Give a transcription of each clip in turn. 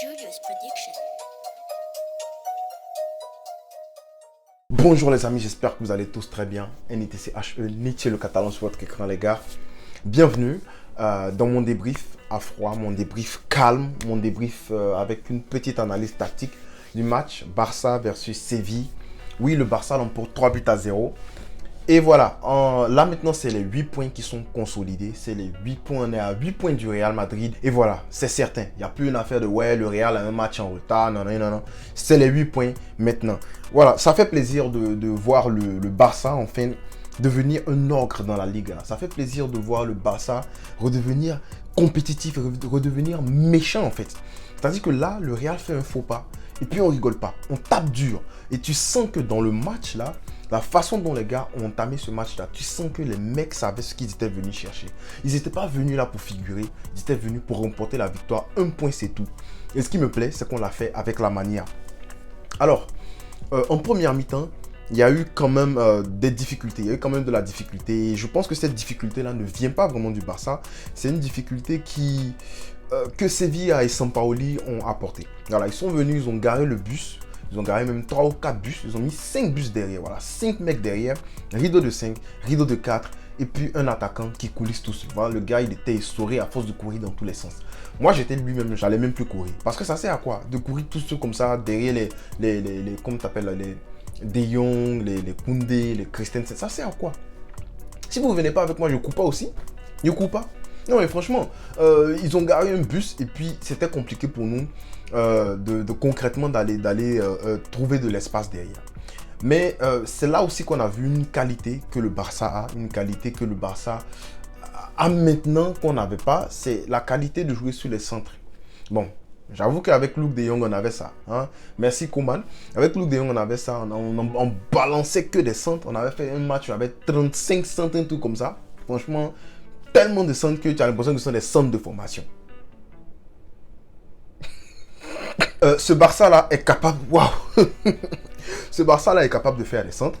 Julius Prediction. Bonjour les amis, j'espère que vous allez tous très bien. NITCHE, Nietzsche le catalan sur votre écran les gars. Bienvenue dans mon débrief à froid, mon débrief calme, mon débrief avec une petite analyse tactique du match Barça versus Séville. Oui, le Barça l'emporte 3-0. Et voilà, là maintenant c'est les 8 points qui sont consolidés, c'est les 8 points, on est à 8 points du Real Madrid. Et voilà, c'est certain, il n'y a plus une affaire de ouais, le Real a un match en retard, non. C'est les 8 points maintenant. Voilà, ça fait plaisir de voir le Barça enfin devenir un ogre dans la Liga. Ça fait plaisir de voir le Barça redevenir compétitif, redevenir méchant en fait. C'est-à-dire que là, le Real fait un faux pas et puis on rigole pas, on tape dur. Et tu sens que dans le match là, la façon dont les gars ont entamé ce match-là, tu sens que les mecs savaient ce qu'ils étaient venus chercher. Ils n'étaient pas venus là pour figurer, ils étaient venus pour remporter la victoire. Un point, c'est tout. Et ce qui me plaît, c'est qu'on l'a fait avec la manière. Alors, en première mi-temps, il y a eu quand même des difficultés. Il y a eu quand même de la difficulté. Et je pense que cette difficulté-là ne vient pas vraiment du Barça. C'est une difficulté que Sevilla et Sampaoli ont apporté. Voilà, ils sont venus, ils ont garé le bus. Ils ont garé même 3 ou 4 bus. Ils ont mis 5 bus derrière. Voilà, 5 mecs derrière. Rideau de 5, rideau de 4. Et puis un attaquant qui coulisse tout seul. Voilà, le gars, il était essoré à force de courir dans tous les sens. Moi, j'étais lui-même, j'allais même plus courir. Parce que ça sert à quoi? De courir tout seul comme ça, derrière comment t'appelles, les De Jong, les Koundé, les Christensen. Ça sert à quoi? Si vous ne venez pas avec moi, je ne cours pas aussi. Je ne cours pas. Non, mais franchement, ils ont garé un bus et puis c'était compliqué pour nous concrètement d'aller trouver de l'espace derrière. Mais c'est là aussi qu'on a vu une qualité que le Barça a, une qualité que le Barça a maintenant qu'on n'avait pas, c'est la qualité de jouer sur les centres. Bon, j'avoue qu'avec Luuk de Jong, on avait ça. Hein? Merci Koeman. Avec Luuk de Jong, on avait ça. On balançait que des centres. On avait fait un match avec 35 centres, un truc comme ça. Franchement, tellement de centres que tu as l'impression que ce sont des centres de formation. Ce Barça-là est capable... Waouh. Ce Barça-là est capable de faire des centres,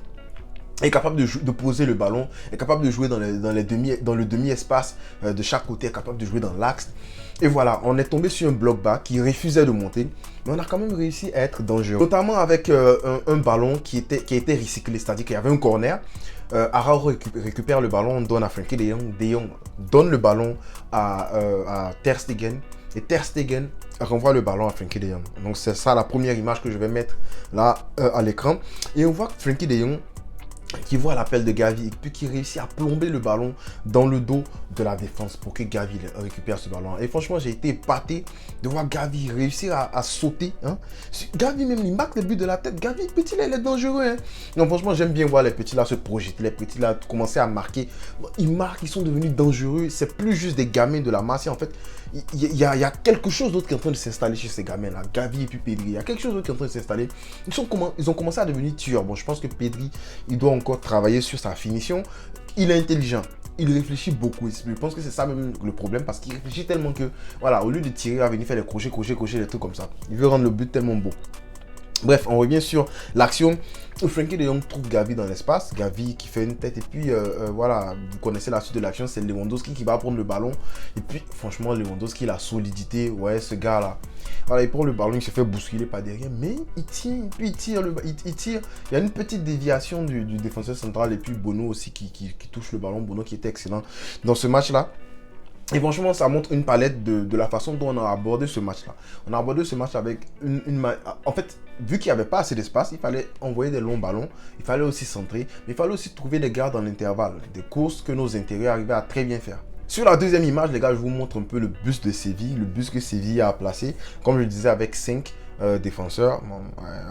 est capable de poser le ballon, est capable de jouer dans le demi-espace de chaque côté, est capable de jouer dans l'axe. Et voilà, on est tombé sur un bloc bas qui refusait de monter, mais on a quand même réussi à être dangereux. Notamment avec un ballon qui a été recyclé, c'est-à-dire qu'il y avait un corner. Araujo récupère le ballon, on donne à Frenkie de Jong. De Jong donne le ballon à Ter Stegen. Et Ter Stegen renvoie le ballon à Frenkie de Jong. Donc c'est ça la première image que je vais mettre là à l'écran. Et on voit que Frenkie de Jong qui voit l'appel de Gavi et puis qui réussit à plomber le ballon dans le dos de la défense pour que Gavi récupère ce ballon. Et franchement, j'ai été épaté de voir Gavi réussir à sauter. Hein. Gavi même, il marque le but de la tête. Gavi, petit là, il est dangereux. Hein. Donc franchement, j'aime bien voir les petits là se projeter, les petits là commencer à marquer. Ils marquent, ils sont devenus dangereux. C'est plus juste des gamins de la masse. En fait, il y a quelque chose d'autre qui est en train de s'installer chez ces gamins là. Gavi et puis Pedri. Il y a quelque chose d'autre qui est en train de s'installer. Ils ont commencé à devenir tueurs. Bon, je pense que Pedri, il doit encore travailler sur sa finition. Il est intelligent, il réfléchit beaucoup. Je pense que c'est ça même le problème parce qu'il réfléchit tellement que, voilà, au lieu de tirer, il va venir faire les crochets, des trucs comme ça. Il veut rendre le but tellement beau. Bref, on revient sur l'action où Frenkie de Jong trouve Gavi dans l'espace. Gavi qui fait une tête et puis voilà, vous connaissez la suite de l'action, c'est Lewandowski qui va prendre le ballon. Et puis franchement, Lewandowski, la solidité, ouais, ce gars-là. Voilà, il prend le ballon, il se fait bousculer par derrière, mais il tire, puis il tire. Il y a une petite déviation du défenseur central et puis Bono aussi qui touche le ballon. Bono qui était excellent dans ce match-là. Et franchement, ça montre une palette de la façon dont on a abordé ce match-là. On a abordé ce match avec en fait, vu qu'il n'y avait pas assez d'espace, il fallait envoyer des longs ballons, il fallait aussi centrer, mais il fallait aussi trouver des gars dans l'intervalle, des courses que nos intérieurs arrivaient à très bien faire. Sur la deuxième image, les gars, je vous montre un peu le bus de Séville, le bus que Séville a placé, comme je le disais, avec 5 défenseurs,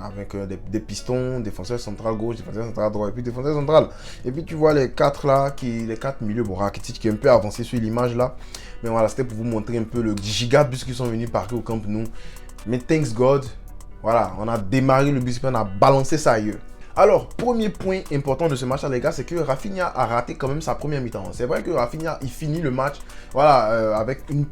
avec des pistons, défenseur central gauche, défenseur central droit, et puis défenseur central. Et puis tu vois les 4 là, les 4 milieux, bon, Rakitic qui est un peu avancé sur l'image là. Mais voilà, c'était pour vous montrer un peu le giga bus qui sont venus parquer au Camp Nou. Mais thanks God, voilà, on a démarré le bus et puis on a balancé ça ailleurs. Alors, premier point important de ce match, les gars, c'est que Rafinha a raté quand même sa première mi-temps. C'est vrai que Rafinha, il finit le match voilà, avec une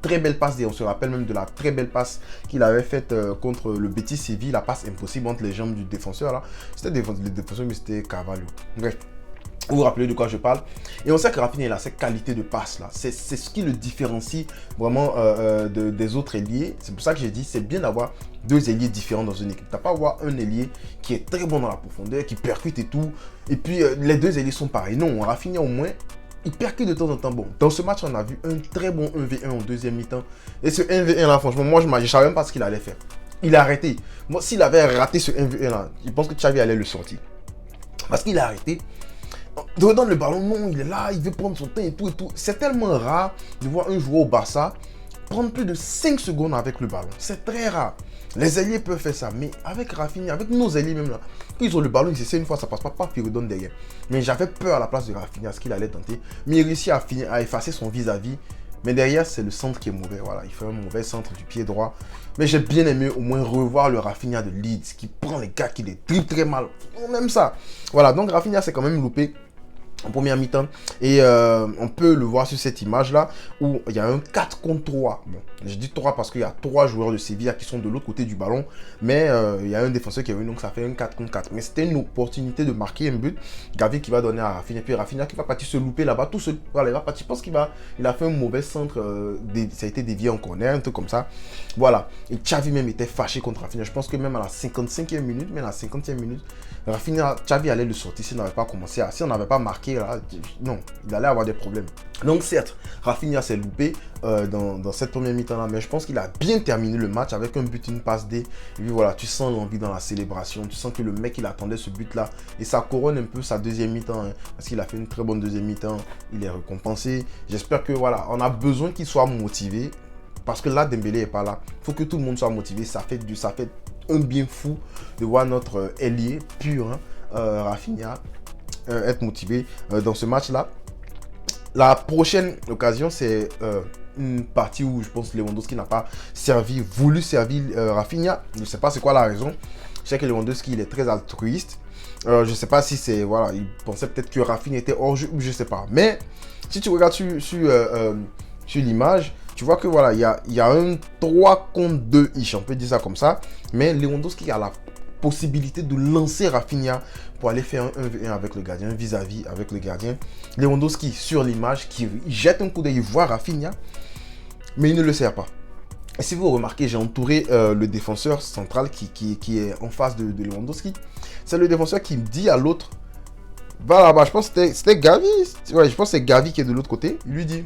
très belle passe. On se rappelle même de la très belle passe qu'il avait faite contre le Betis Séville. La passe impossible entre les jambes du défenseur. Là, c'était le défenseur, mais c'était Carvalho. Bref. Vous vous rappelez de quoi je parle? Et on sait que Rafinha, il a cette qualité de passe là. C'est ce qui le différencie vraiment des autres ailiers. C'est pour ça que j'ai dit, c'est bien d'avoir deux ailiers différents dans une équipe. T'as pas avoir un ailier qui est très bon dans la profondeur, qui percute et tout. Et puis les deux ailiers sont pareils. Non, Rafinha au moins, il percute de temps en temps. Bon, dans ce match, on a vu un très bon 1v1 en deuxième mi-temps. Et ce 1v1 là, franchement, moi je ne savais même pas ce qu'il allait faire. Il a arrêté. Moi, s'il avait raté ce 1v1 là, je pense que Xavi allait le sortir. Parce qu'il a arrêté. Donne le ballon, non, il est là, il veut prendre son temps et tout et tout. C'est tellement rare de voir un joueur au Barça prendre plus de 5 secondes avec le ballon. C'est très rare. Les ailiers peuvent faire ça, mais avec Rafinha, avec nos ailiers même là, quand ils ont le ballon, ils essaient une fois, ça passe pas, puis ils redonnent derrière. Mais j'avais peur à la place de Rafinha, ce qu'il allait tenter. Mais il réussit à effacer son vis-à--vis. Mais derrière, c'est le centre qui est mauvais. Voilà, il fait un mauvais centre du pied droit. Mais j'ai bien aimé au moins revoir le Rafinha de Leeds qui prend les gars, qui les dribble très mal. On aime ça. Voilà, donc Rafinha s'est quand même loupé en première mi-temps. Et on peut le voir sur cette image-là où il y a un 4 contre 3. Bon, je dis 3 parce qu'il y a 3 joueurs de Sevilla qui sont de l'autre côté du ballon. Mais il y a un défenseur qui est venu, donc ça fait un 4 contre 4. Mais c'était une opportunité de marquer un but. Gavi qui va donner à Rafinha. Et puis Rafinha qui va partir se louper là-bas tout seul. Voilà, il va partir. Je pense qu'il a fait un mauvais centre. Ça a été dévié en corner, un truc comme ça. Voilà. Et Xavi même était fâché contre Rafinha. Je pense que même à la 55e minute, même à la 50e minute, Rafinha, Xavi allait le sortir s'il n'avait pas commencé si on n'avait pas marqué là, non, il allait avoir des problèmes. Donc certes, Rafinha s'est loupé dans cette première mi-temps là, mais je pense qu'il a bien terminé le match avec un but, une passe D. Et puis voilà, tu sens l'envie dans la célébration, tu sens que le mec il attendait ce but là et ça couronne un peu sa deuxième mi-temps hein, parce qu'il a fait une très bonne deuxième mi-temps, il est récompensé. J'espère que voilà, on a besoin qu'il soit motivé parce que là Dembélé est pas là. Il faut que tout le monde soit motivé, ça fait un bien fou de voir notre ailier pur, hein, Rafinha, être motivé dans ce match-là. La prochaine occasion, c'est une partie où je pense que Lewandowski n'a pas voulu servir Rafinha. Je ne sais pas c'est quoi la raison. Je sais que Lewandowski, il est très altruiste. Je ne sais pas si c'est, voilà, il pensait peut-être que Rafinha était hors jeu, je ne sais pas. Mais si tu regardes sur l'image, tu vois que voilà, il y a un 3 contre 2 ish, on peut dire ça comme ça. Mais Lewandowski a la possibilité de lancer Rafinha pour aller faire un 1v1 avec le gardien, vis-à-vis avec le gardien. Lewandowski sur l'image, qui jette un coup d'œil, il voit Rafinha, mais il ne le sert pas. Et si vous remarquez, j'ai entouré le défenseur central qui est en face de Lewandowski. C'est le défenseur qui me dit à l'autre, va là-bas, je pense que c'était Gavi. Ouais, je pense que c'est Gavi qui est de l'autre côté. Il lui dit,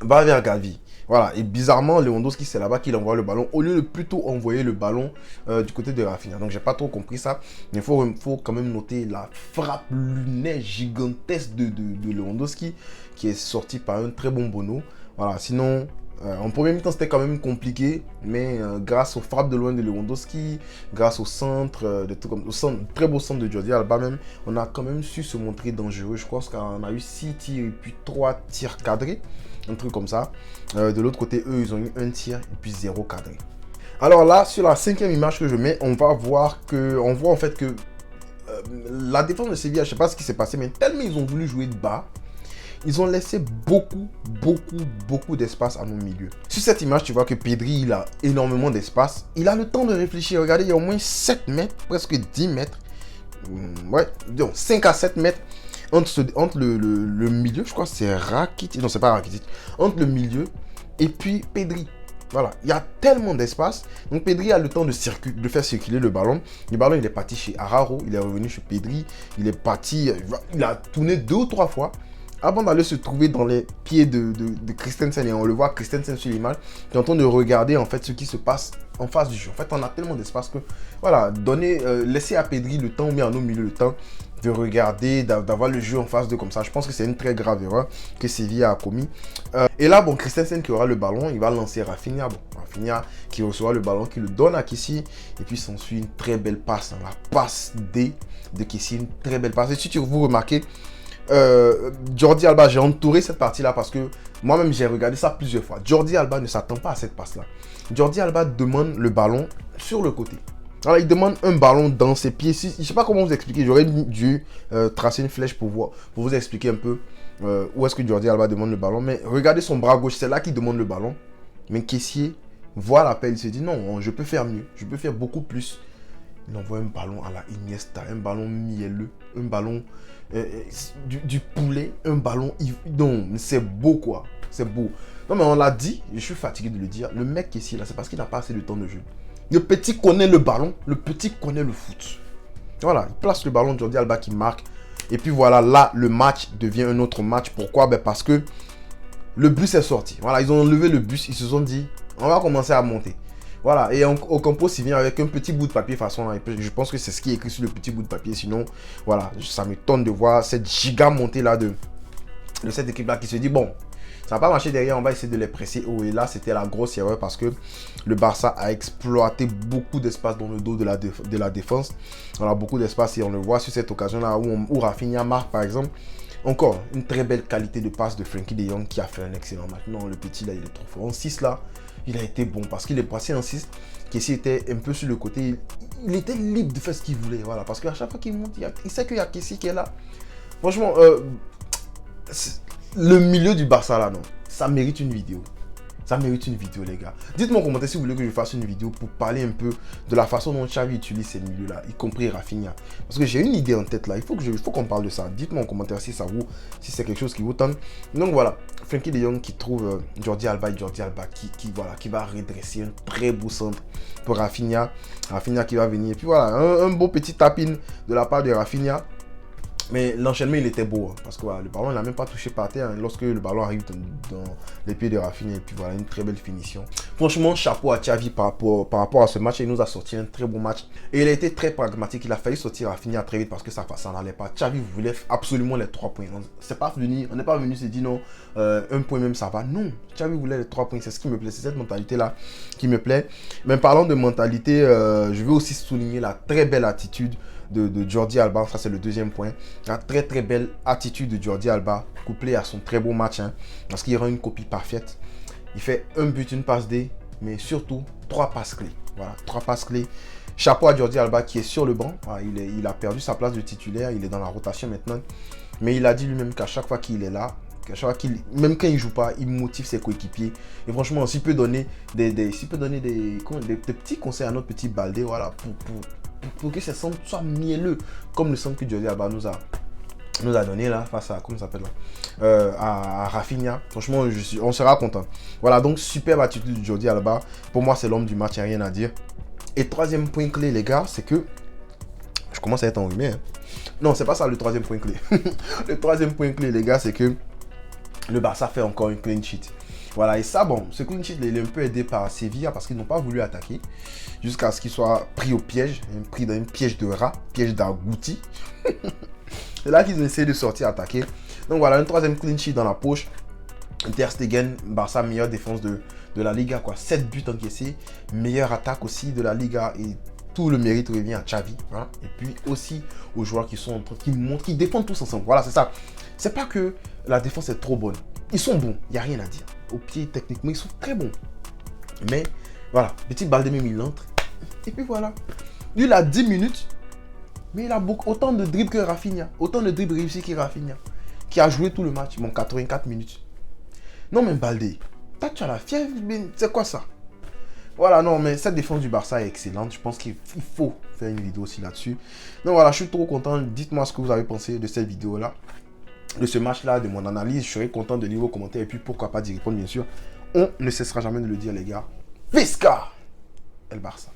va vers Gavi. Voilà, et bizarrement, Lewandowski, c'est là-bas qu'il envoie le ballon, au lieu de plutôt envoyer le ballon du côté de Rafinha. Donc, j'ai pas trop compris ça, mais il faut quand même noter la frappe lunaire gigantesque de Lewandowski, qui est sorti par un très bon Bono. Voilà, sinon, en premier mi-temps, c'était quand même compliqué, mais grâce aux frappes de loin de Lewandowski, grâce au centre, très beau centre de Jordi Alba même, on a quand même su se montrer dangereux. Je crois qu'on a eu 6 tirs et puis 3 tirs cadrés. Un truc comme ça. De l'autre côté, eux, ils ont eu un tir et puis 0 cadré. Alors là, sur la 5e image que je mets, on voit en fait que la défense de Sevilla, je ne sais pas ce qui s'est passé, mais tellement ils ont voulu jouer de bas, ils ont laissé beaucoup d'espace à nos milieux. Sur cette image, tu vois que Pedri, il a énormément d'espace. Il a le temps de réfléchir. Regardez, il y a au moins 7 mètres, presque 10 mètres. Ouais, donc 5 à 7 mètres. Entre le milieu, je crois que c'est Rakitic. Non, c'est pas Rakitic. Entre le milieu et puis Pedri. Voilà, il y a tellement d'espace. Donc Pedri a le temps de faire circuler le ballon. Le ballon, il est parti chez Araujo. Il est revenu chez Pedri. Il est parti, il a tourné 2 ou 3 fois avant d'aller se trouver dans les pieds de Christensen. Et on le voit, Christensen sur l'image, qui est en train de regarder en fait ce qui se passe en face du jeu. En fait, on a tellement d'espace que, voilà, laisser à Pedri le temps, mais à nos milieux le temps de regarder, d'avoir le jeu en face de comme ça. Je pense que c'est une très grave erreur que Sevilla a commis. Et là, bon, Christensen qui aura le ballon, il va lancer Rafinha. Bon, Rafinha qui recevra le ballon, qui le donne à Kessie. Et puis, s'ensuit une très belle passe. Hein, la passe D de Kessie, une très belle passe. Et si vous remarquez, Jordi Alba, j'ai entouré cette partie-là parce que moi-même, j'ai regardé ça plusieurs fois. Jordi Alba ne s'attend pas à cette passe-là. Jordi Alba demande le ballon sur le côté. Alors, il demande un ballon dans ses pieds. Je ne sais pas comment vous expliquer. J'aurais dû tracer une flèche pour vous expliquer un peu où est-ce que Jordi Alba demande le ballon. Mais regardez son bras gauche, c'est là qu'il demande le ballon. Mais Kessié voit l'appel, il se dit non, je peux faire mieux. Je peux faire beaucoup plus. Il envoie un ballon à la Iniesta, un ballon mielleux, un ballon du poulet, un ballon... Non, c'est beau quoi, c'est beau. Non mais on l'a dit, je suis fatigué de le dire, le mec ici là, c'est parce qu'il n'a pas assez de temps de jeu. Le petit connaît le ballon, le petit connaît le foot. Voilà, il place le ballon, Jordi Alba qui marque. Et puis voilà, là, le match devient un autre match. Pourquoi? Ben parce que le bus est sorti. Voilà, ils ont enlevé le bus, ils se sont dit, on va commencer à monter. Voilà, et Ocampo s'y vient avec un petit bout de papier façon. Je pense que c'est ce qui est écrit sur le petit bout de papier. Sinon, voilà, ça m'étonne de voir cette giga montée là de cette équipe là qui se dit, bon, ça n'a pas marché derrière, on va essayer de les presser. Oh, et là, c'était la grosse erreur parce que le Barça a exploité beaucoup d'espace dans le dos de la défense. On a beaucoup d'espace et on le voit sur cette occasion-là où Rafinha marque, par exemple. Encore, une très belle qualité de passe de Frenkie de Jong qui a fait un excellent match. Non, le petit, là, il est trop fort. En 6, là, il a été bon parce qu'il est passé en 6. Kessie était un peu sur le côté. Il était libre de faire ce qu'il voulait. Voilà, parce qu'à chaque fois qu'il monte, il sait qu'il y a Kessie qui est là. Franchement, le milieu du Barça là, non, ça mérite une vidéo. Ça mérite une vidéo, les gars. Dites-moi en commentaire si vous voulez que je fasse une vidéo pour parler un peu de la façon dont Xavi utilise ces milieux-là, y compris Rafinha. Parce que j'ai une idée en tête là, il faut qu'on parle de ça. Dites-moi en commentaire si c'est quelque chose qui vous tente. Donc voilà, Frenkie de Jong qui trouve Jordi Alba et Jordi Alba qui va redresser un très beau centre pour Rafinha. Rafinha qui va venir. Et puis voilà, un beau petit tapin de la part de Rafinha. Mais l'enchaînement, il était beau. Hein, parce que voilà, le ballon, il n'a même pas touché par terre. Hein, lorsque le ballon arrive dans les pieds de Rafinha. Et puis voilà, une très belle finition. Franchement, chapeau à Xavi par rapport à ce match. Il nous a sorti un très bon match. Et il a été très pragmatique. Il a failli sortir Rafinha très vite parce que ça n'allait pas. Xavi voulait absolument les 3 points. On n'est pas venu se dire non, un point même ça va. Non, Xavi voulait les 3 points. C'est ce qui me plaît. C'est cette mentalité-là qui me plaît. Mais parlant de mentalité, je veux aussi souligner la très belle attitude de Jordi Alba. Ça, c'est le deuxième point. La très très belle attitude de Jordi Alba, couplée à son très beau match, hein, parce qu'il rend une copie parfaite. Il fait un but, une passe D, mais surtout 3 passes clés. Voilà, 3 passes clés. Chapeau à Jordi Alba qui est sur le banc. Voilà, il a perdu sa place de titulaire, il est dans la rotation maintenant. Mais il a dit lui-même qu'à chaque fois qu'il est là, même quand il ne joue pas, il motive ses coéquipiers. Et franchement, s'il peut donner des petits conseils à notre petit Baldé, voilà, pour que ce centre soit mielleux, comme le centre que Jordi Alba nous a donné là, face à, comment ça s'appelle là, à Rafinha. Franchement, on sera content. Voilà, donc superbe attitude de Jordi Alba. Pour moi, c'est l'homme du match, il n'y a rien à dire. Et troisième point clé, les gars, c'est que je commence à être enrhumé. Hein. Non, c'est pas ça le troisième point clé. Le troisième point clé, les gars, c'est que le Barça fait encore une clean sheet. Voilà, et ça, bon, ce clean sheet, il est un peu aidé par Sevilla parce qu'ils n'ont pas voulu attaquer jusqu'à ce qu'ils soient pris au piège, pris dans un piège de rat, piège d'agouti. C'est là qu'ils ont essayé de sortir attaquer. Donc voilà, un troisième clean sheet dans la poche. Ter Stegen, Barça, meilleure défense de la Liga, quoi. 7 buts encaissés, meilleure attaque aussi de la Liga et tout le mérite revient à Xavi. Hein. Et puis aussi aux joueurs qui défendent tous ensemble. Voilà, c'est ça. C'est pas que la défense est trop bonne. Ils sont bons, il n'y a rien à dire. Au pied, techniquement, ils sont très bons. Mais voilà, petit Baldé même, il entre. Et puis voilà. Lui, il a 10 minutes. Mais il a autant de dribbles que Rafinha. Autant de dribbles réussis que Rafinha. Qui a joué tout le match. Bon, 84 minutes. Non, mais Baldé, tu as la fièvre. C'est quoi ça? Voilà, non, mais cette défense du Barça est excellente. Je pense qu'il faut faire une vidéo aussi là-dessus. Donc voilà, je suis trop content. Dites-moi ce que vous avez pensé de cette vidéo-là. De ce match-là, de mon analyse. Je serai content de lire vos commentaires. Et puis, pourquoi pas d'y répondre, bien sûr. On ne cessera jamais de le dire, les gars. Visca El Barça.